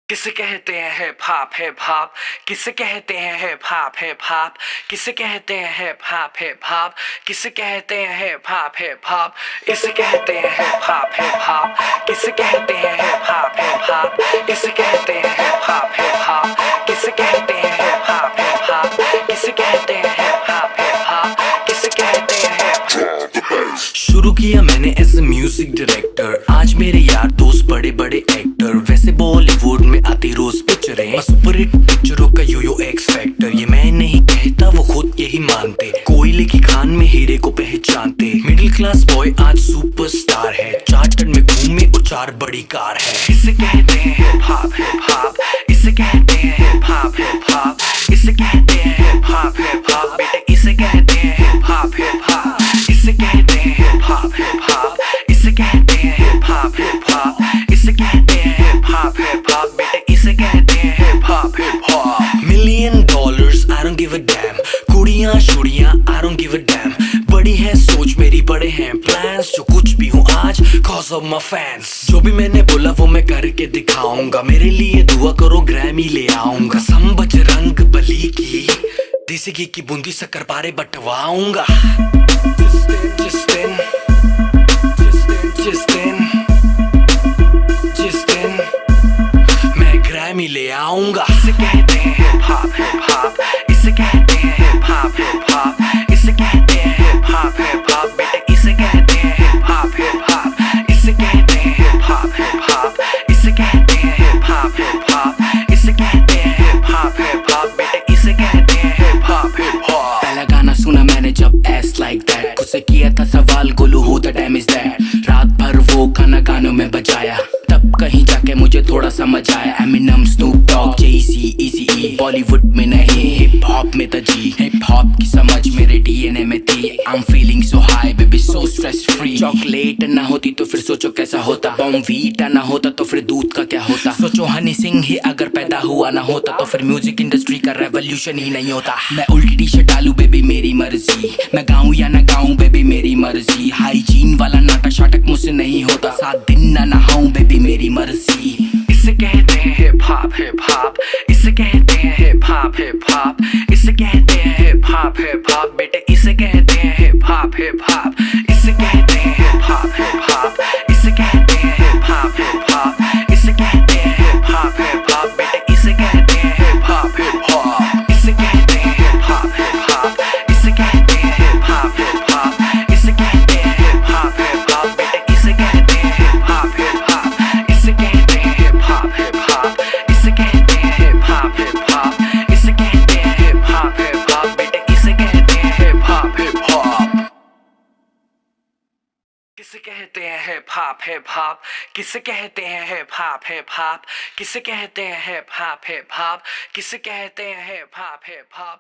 किसे कहते हैं हिप हॉप हिप हॉप किसे कहते हैं हिप हॉप हिप हॉप किसे कहते हैं हिप हॉप हिप हॉप किसे कहते हैं हिप हॉप हिप हॉप इसे कहते हैं हिप हॉप हिप हॉप किसे कहते हैं हिप हॉप हिप हॉप किसे कहते हैं हिप हॉप हिप हॉप किसे कहते हैं हिप हॉप हिप हॉप किसे कहते हैं हिप हॉप हिप हॉप किसे कहते हैं हिप। शुरू किया मैंने एज ए म्यूजिक डायरेक्टर, आज मेरे यार दोस्त बड़े बड़े एक्टर। वैसे बॉलीवुड में आती रोज पिक्चरें, सुपर हिट पिक्चरों का यो एक्स फैक्टर। ये मैं नहीं कहता, वो खुद यही मानते। कोयले की खान में हीरे को पहचानते। मिडिल क्लास बॉय आज सुपरस्टार है, चार्टर्ड में घूमे और 4 बड़ी कार है। इसे कहते हैं हिप हॉप हिप हॉप, इसे कहते हैं हिप हॉप हिप हॉप, इसे कहते हैं हिप हॉप हिप हॉप। बेटे इसे कहते हैं हिप हॉप हिप हॉप, इसे कहते हैं हिप हॉप हिप हॉप, इसे कहते हैं हिप हॉप हिप हॉप, इसे कहते हैं हिप हॉप हिप हॉप। बेटे इसे कहते हैं hip hop hip hop. $1,000,000 I don't give a damn, कुड़ियां शुड़ियां I don't give a damn। बड़ी है सोच मेरी, बड़े हैं प्लान्स, जो कुछ भी हूँ आज cause of my fans। जो भी मैंने बोला वो मैं करके दिखाऊंगा, मेरे लिए दुआ करो ग्रैमी ले आऊंगा। सम बजरंग बली की देसी घी की बूंदी शक्कर पारे बंटवाऊंगा। जिस दिन मैं ग्रैमी ले आऊंगा। इसे कहते हैं हिप हॉप हिप हॉप, इसे कहते हैं हिप हॉप हिप हॉप, इसे कहते हैं हिप हॉप हिप हॉप। बेटे इसे कहते हैं हिप हॉप हिप हॉप, इसे कहते हैं हिप हॉप हिप हॉप, इसे कहते हैं हिप हॉप हिप हॉप, इसे कहते हैं हिप हॉप हिप हॉप। बेटे इसे कहते हैं हिप हॉप हिप हॉप। पहला गाना सुना मैंने जब एस लाइक दैट, खुद से किया था सवाल Golu who the dam is that. रात भर वो गाना गानों में बजाया, तब कहीं जाके मुझे थोड़ा समझ आया। एमिनम, स्नूप डॉग, जेसी, इजी, बॉलीवुड में नहीं हिप हॉप में था जी। हिप हॉप की समझ मेरे डीएनए में थी। I am feeling so high baby, so stress free. Chocolate ना होती तो फिर सोचो कैसा होता, बॉर्नवीटा ना होता तो फिर दूध का क्या होता। सोचो हनी सिंह ही अगर पैदा हुआ ना होता तो फिर म्यूजिक इंडस्ट्री का रेवोल्यूशन ही नहीं होता। मैं उल्टी टी शर्ट डालू बेबी मेरी मर्जी, मैं गाऊं या ना गाऊं बेबी मेरी मर्जी। हाइजीन वाला नाटक शाटक मुझसे नहीं होता, 7 दिन ना नहाऊं बेबी मेरी मर्जी। इसे कहते हैं हिप हॉप हिप हॉप, इसे कहते हैं हिप हॉप हिप हॉप, इसे कहते हैं हिप हॉप हिप हॉप। बेटे इसे कहते हैं हिप हॉप हिप हॉप, इसे कहते हैं हिप हॉप हिप हॉप, इसे कहते हैं हिप हॉप हिप हॉप, इसे कहते हैं हिप हॉप हिप हॉप। बेटे इसे कहते हैं हिप हॉप हिप हॉप, इसे कहते हैं हिप हॉप हिप हॉप, इसे कहते हैं हिप हॉप हिप हॉप, इसे कहते हैं हिप हॉप हिप हॉप। बेटे इसे कहते हैं हिप हॉप हिप हॉप, इसे कहते हैं हिप हॉप हिप हॉप, इसे कहते हैं हिप हॉप हिप हॉप, इसे कहते हैं हिप हॉप हिप हॉप। बेटे इसे कहते हैं हिप हॉप हिप हॉप। किसे कहते हैं हिप हॉप हिप हॉप, किसे कहते हैं हिप हॉप हिप हॉप, किसे कहते हैं हिप हॉप हिप हॉप, किसे कहते हैं हिप हॉप हिप हॉप।